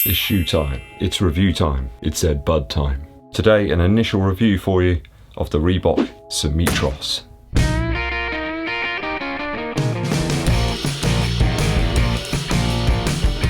It's shoe time, it's review time, it's EDDBUD time. Today an initial review for you of the Reebok Symmetros.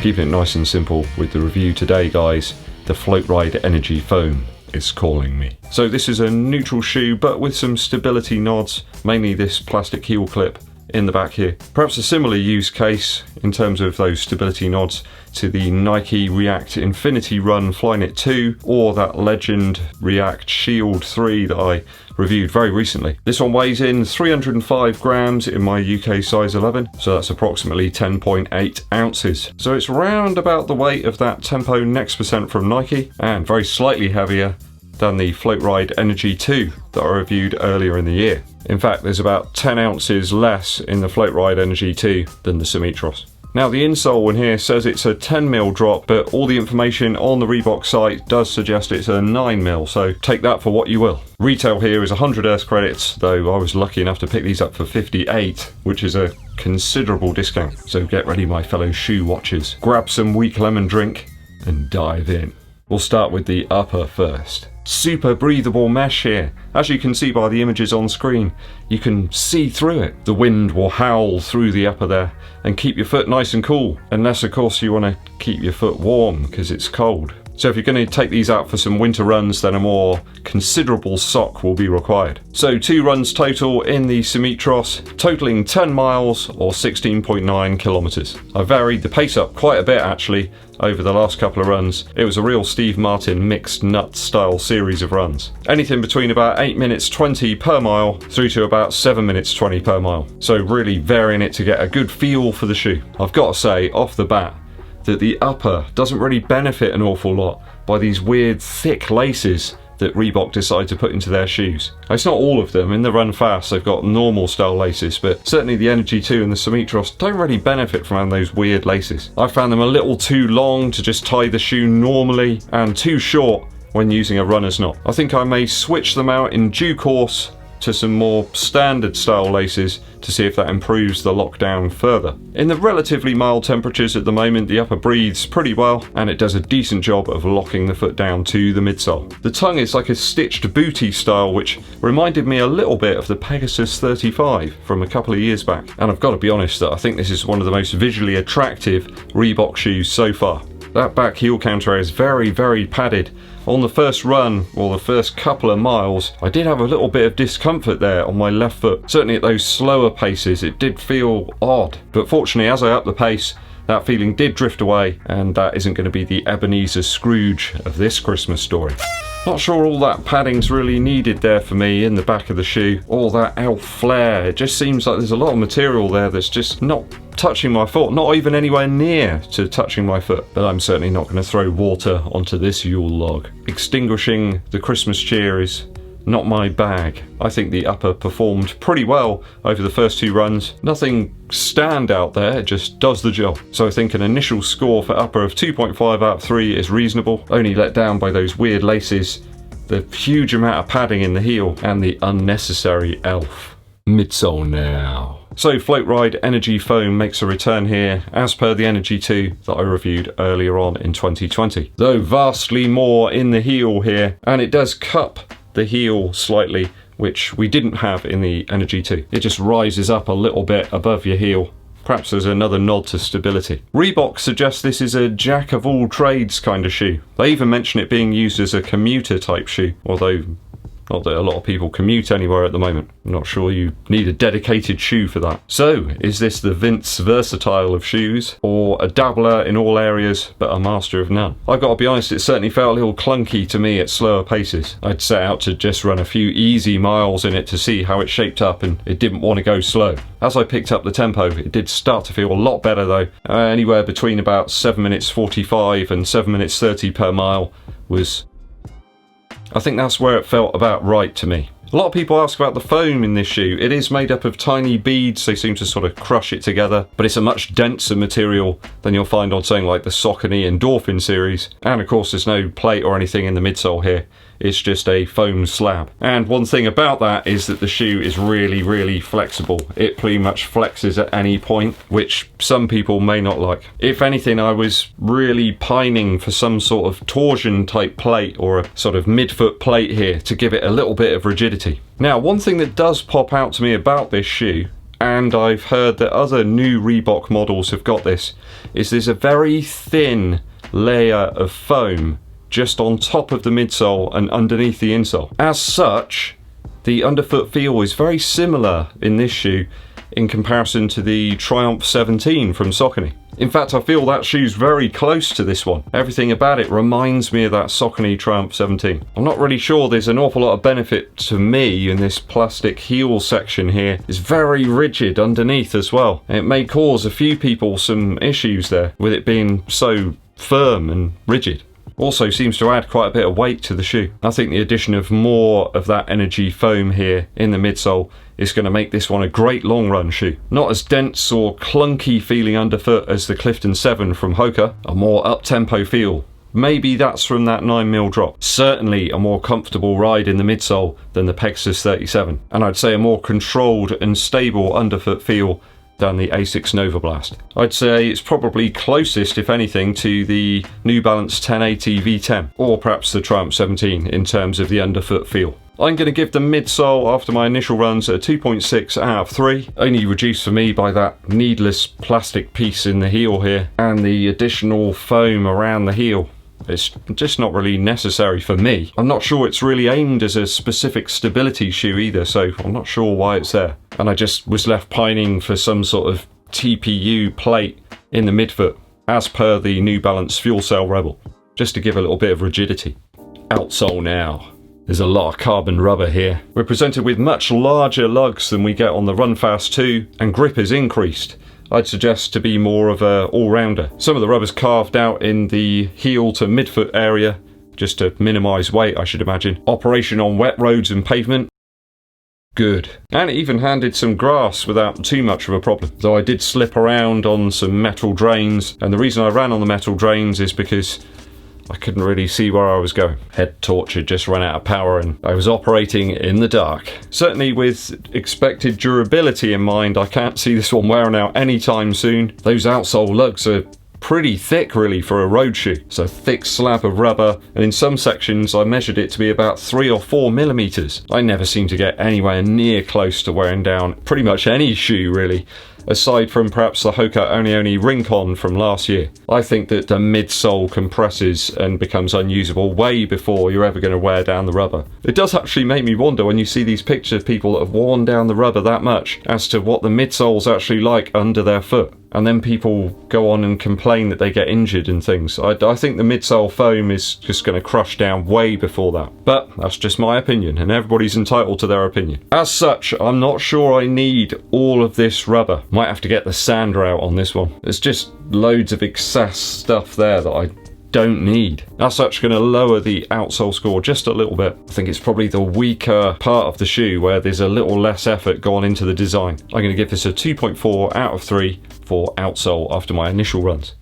Keeping it nice and simple with the review today, guys, the Floatride Energy foam is calling me. So this is a neutral shoe but with some stability nods, mainly this plastic heel clip in the back here. Perhaps a similar use case in terms of those stability nods to the Nike React Infinity Run Flyknit 2 or that Legend React Shield 3 that I reviewed very recently. This one weighs in 305 grams in my UK size 11, so that's approximately 10.8 ounces. So it's round about the weight of that Tempo Next Percent from Nike and very slightly heavier than the Floatride Energy 2 that I reviewed earlier in the year. In fact, there's about 10 ounces less in the Floatride Energy 2 than the Symmetros. Now the insole in here says it's a 10mm drop, but all the information on the Reebok site does suggest it's a 9mm, so take that for what you will. Retail here is 100 Earth credits, though I was lucky enough to pick these up for 58, which is a considerable discount. So get ready, my fellow shoe watchers. Grab some weak lemon drink and dive in. We'll start with the upper first. Super breathable mesh here. As you can see by the images on screen, you can see through it. The wind will howl through the upper there and keep your foot nice and cool, unless of course you want to keep your foot warm because it's cold. So if you're going to take these out for some winter runs, then a more considerable sock will be required. So 2 runs total in the Symmetros, totaling 10 miles or 16.9 kilometers. I varied the pace up quite a bit actually over the last couple of runs. It was a real Steve Martin mixed nut style series of runs. Anything between about 8 minutes 20 per mile through to about 7 minutes 20 per mile. So really varying it to get a good feel for the shoe. I've got to say off the bat that the upper doesn't really benefit an awful lot by these weird thick laces that Reebok decide to put into their shoes. It's not all of them. In the Run Fast they've got normal style laces, but certainly the Energy 2 and the Symmetros don't really benefit from having those weird laces. I found them a little too long to just tie the shoe normally and too short when using a runner's knot. I think I may switch them out in due course to some more standard style laces to see if that improves the lockdown further. In the relatively mild temperatures at the moment, the upper breathes pretty well and it does a decent job of locking the foot down to the midsole. The tongue is like a stitched booty style, which reminded me a little bit of the Pegasus 35 from a couple of years back. And I've got to be honest that I think this is one of the most visually attractive Reebok shoes so far. That back heel counter is very, very padded. On the first run, or the first couple of miles, I did have a little bit of discomfort there on my left foot. Certainly at those slower paces, it did feel odd. But fortunately, as I upped the pace, that feeling did drift away, and that isn't going to be the Ebenezer Scrooge of this Christmas story. Not sure all that padding's really needed there for me in the back of the shoe. All that elf flare, it just seems like there's a lot of material there that's just not touching my foot, not even anywhere near to touching my foot. But I'm certainly not going to throw water onto this Yule log. Extinguishing the Christmas cheer is not my bag. I think the upper performed pretty well over the first 2 runs. Nothing standout there, it just does the job. So I think an initial score for upper of 2.5 out of 3 is reasonable, only let down by those weird laces, the huge amount of padding in the heel, and the unnecessary elf. Midsole now. So Floatride Energy foam makes a return here as per the Energy 2 that I reviewed earlier on in 2020. Though vastly more in the heel here, and it does cup the heel slightly, which we didn't have in the Energy 2. It just rises up a little bit above your heel. Perhaps there's another nod to stability. Reebok suggests this is a jack of all trades kind of shoe. They even mention it being used as a commuter type shoe, although not that a lot of people commute anywhere at the moment. I'm not sure you need a dedicated shoe for that. So, is this the Vince Versatile of shoes, or a dabbler in all areas but a master of none? I've got to be honest, it certainly felt a little clunky to me at slower paces. I'd set out to just run a few easy miles in it to see how it shaped up, and it didn't want to go slow. As I picked up the tempo, it did start to feel a lot better though. Anywhere between about 7 minutes 45 and 7 minutes 30 per mile was... I think that's where it felt about right to me. A lot of people ask about the foam in this shoe. It is made up of tiny beads, they seem to sort of crush it together, but it's a much denser material than you'll find on something like the Saucony Endorphin series. And of course there's no plate or anything in the midsole here. It's just a foam slab. And one thing about that is that the shoe is really, really flexible. It pretty much flexes at any point, which some people may not like. If anything, I was really pining for some sort of torsion type plate or a sort of midfoot plate here to give it a little bit of rigidity. Now, one thing that does pop out to me about this shoe, and I've heard that other new Reebok models have got this, is there's a very thin layer of foam just on top of the midsole and underneath the insole. As such, the underfoot feel is very similar in this shoe in comparison to the Triumph 17 from Saucony. In fact, I feel that shoe's very close to this one. Everything about it reminds me of that Saucony Triumph 17. I'm not really sure there's an awful lot of benefit to me in this plastic heel section here. It's very rigid underneath as well. It may cause a few people some issues there with it being so firm and rigid. Also seems to add quite a bit of weight to the shoe. I think the addition of more of that energy foam here in the midsole is going to make this one a great long run shoe. Not as dense or clunky feeling underfoot as the Clifton 7 from Hoka, a more up-tempo feel. Maybe that's from that 9mm drop. Certainly a more comfortable ride in the midsole than the Pegasus 37. And I'd say a more controlled and stable underfoot feel than the Asics Nova Blast. I'd say it's probably closest, if anything, to the New Balance 1080 V10 or perhaps the Triumph 17 in terms of the underfoot feel. I'm going to give the midsole after my initial runs a 2.6 out of 3, only reduced for me by that needless plastic piece in the heel here and the additional foam around the heel. It's just not really necessary for me. I'm not sure it's really aimed as a specific stability shoe either, so I'm not sure why it's there. And I just was left pining for some sort of TPU plate in the midfoot, as per the New Balance Fuel Cell Rebel, just to give a little bit of rigidity. Outsole now. There's a lot of carbon rubber here. We're presented with much larger lugs than we get on the Run Fast 2, and grip is increased. I'd suggest to be more of a all-rounder. Some of the rubber's carved out in the heel to midfoot area, just to minimise weight, I should imagine. Operation on wet roads and pavement, good. And it even handed some grass without too much of a problem. Though I did slip around on some metal drains, and the reason I ran on the metal drains is because I couldn't really see where I was going. Head torch had just run out of power and I was operating in the dark. Certainly with expected durability in mind, I can't see this one wearing out anytime soon. Those outsole lugs are pretty thick really for a road shoe. It's a thick slab of rubber, and in some sections I measured it to be about 3 or 4 millimeters. I never seem to get anywhere near close to wearing down pretty much any shoe really, aside from perhaps the Hoka Oni Rincon from last year. I think that the midsole compresses and becomes unusable way before you're ever going to wear down the rubber. It does actually make me wonder when you see these pictures of people that have worn down the rubber that much as to what the midsole's actually like under their foot. And then people go on and complain that they get injured and things. I think the midsole foam is just going to crush down way before that. But that's just my opinion, and everybody's entitled to their opinion. As such, I'm not sure I need all of this rubber. Might have to get the sander out on this one. There's just loads of excess stuff there that I don't need. As such, going to lower the outsole score just a little bit. I think it's probably the weaker part of the shoe where there's a little less effort gone into the design. I'm going to give this a 2.4 out of 3 for outsole after my initial runs.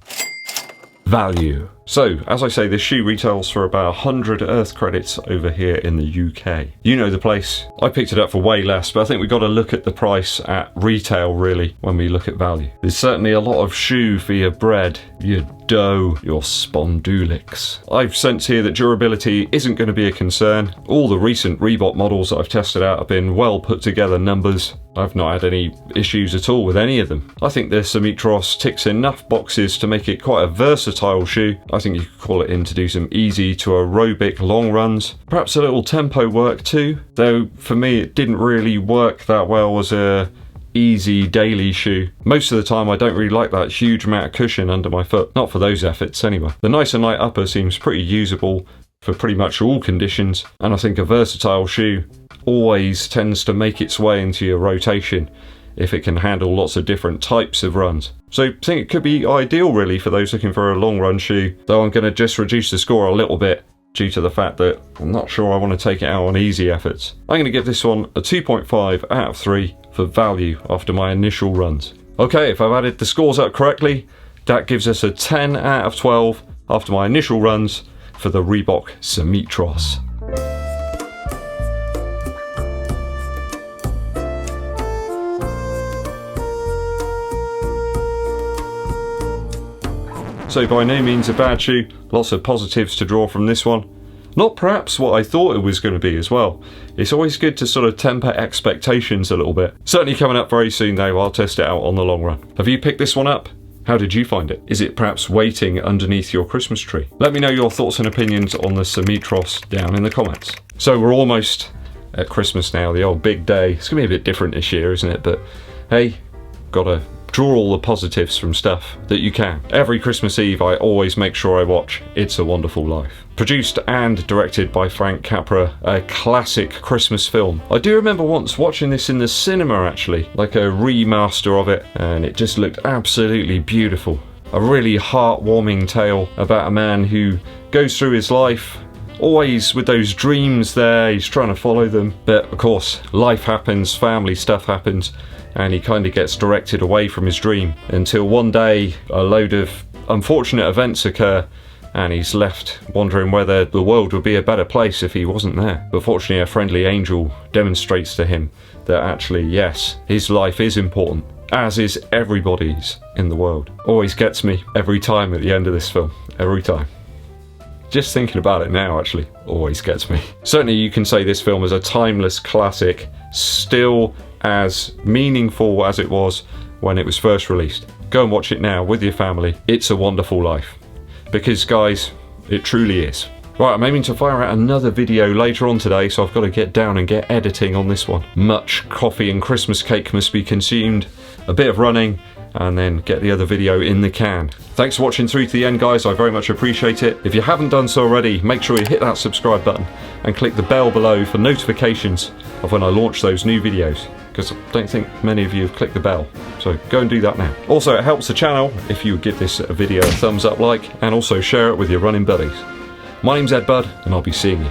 Value. So, as I say, this shoe retails for about 100 Earth credits over here in the UK. You know the place. I picked it up for way less, but I think we've got to look at the price at retail, really, when we look at value. There's certainly a lot of shoe for your bread, your dough, your spondulics. I've sensed here that durability isn't going to be a concern. All the recent Reebok models that I've tested out have been well put together numbers. I've not had any issues at all with any of them. I think the Symmetros ticks enough boxes to make it quite a versatile shoe. I think you could call it in to do some easy to aerobic long runs. Perhaps a little tempo work too, though for me it didn't really work that well as a easy daily shoe. Most of the time I don't really like that huge amount of cushion under my foot. Not for those efforts anyway. The Nicer Night upper seems pretty usable for pretty much all conditions, and I think a versatile shoe always tends to make its way into your rotation if it can handle lots of different types of runs. So I think it could be ideal really for those looking for a long run shoe, though I'm going to just reduce the score a little bit due to the fact that I'm not sure I want to take it out on easy efforts. I'm going to give this one a 2.5 out of 3 for value after my initial runs. Okay, if I've added the scores up correctly, that gives us a 10 out of 12 after my initial runs for the Reebok Symmetros. So by no means a bad shoe, lots of positives to draw from this one. Not perhaps what I thought it was going to be as well. It's always good to sort of temper expectations a little bit. Certainly coming up very soon though, I'll test it out on the long run. Have you picked this one up? How did you find it? Is it perhaps waiting underneath your Christmas tree? Let me know your thoughts and opinions on the Symmetros down in the comments. So we're almost at Christmas now, the old big day. It's going to be a bit different this year, isn't it? But hey, gotta draw all the positives from stuff that you can. Every Christmas Eve I always make sure I watch It's a Wonderful Life. Produced and directed by Frank Capra, a classic Christmas film. I do remember once watching this in the cinema actually, like a remaster of it, and it just looked absolutely beautiful. A really heartwarming tale about a man who goes through his life always with those dreams there, he's trying to follow them, but of course life happens, family stuff happens, and he kind of gets directed away from his dream until one day a load of unfortunate events occur and he's left wondering whether the world would be a better place if he wasn't there. But fortunately a friendly angel demonstrates to him that actually yes, his life is important, as is everybody's in the world. Always gets me every time at the end of this film, every time. Just thinking about it now actually always gets me. Certainly you can say this film is a timeless classic, still as meaningful as it was when it was first released. Go and watch it now with your family. It's a Wonderful Life. Because guys, it truly is. Right, I'm aiming to fire out another video later on today, so I've got to get down and get editing on this one. Much coffee and Christmas cake must be consumed, a bit of running, and then get the other video in the can. Thanks for watching through to the end guys, I very much appreciate it. If you haven't done so already, make sure you hit that subscribe button and click the bell below for notifications of when I launch those new videos, because I don't think many of you have clicked the bell, so go and do that now. Also it helps the channel if you would give this video a thumbs up like, and also share it with your running buddies. My name's EDDBUD and I'll be seeing you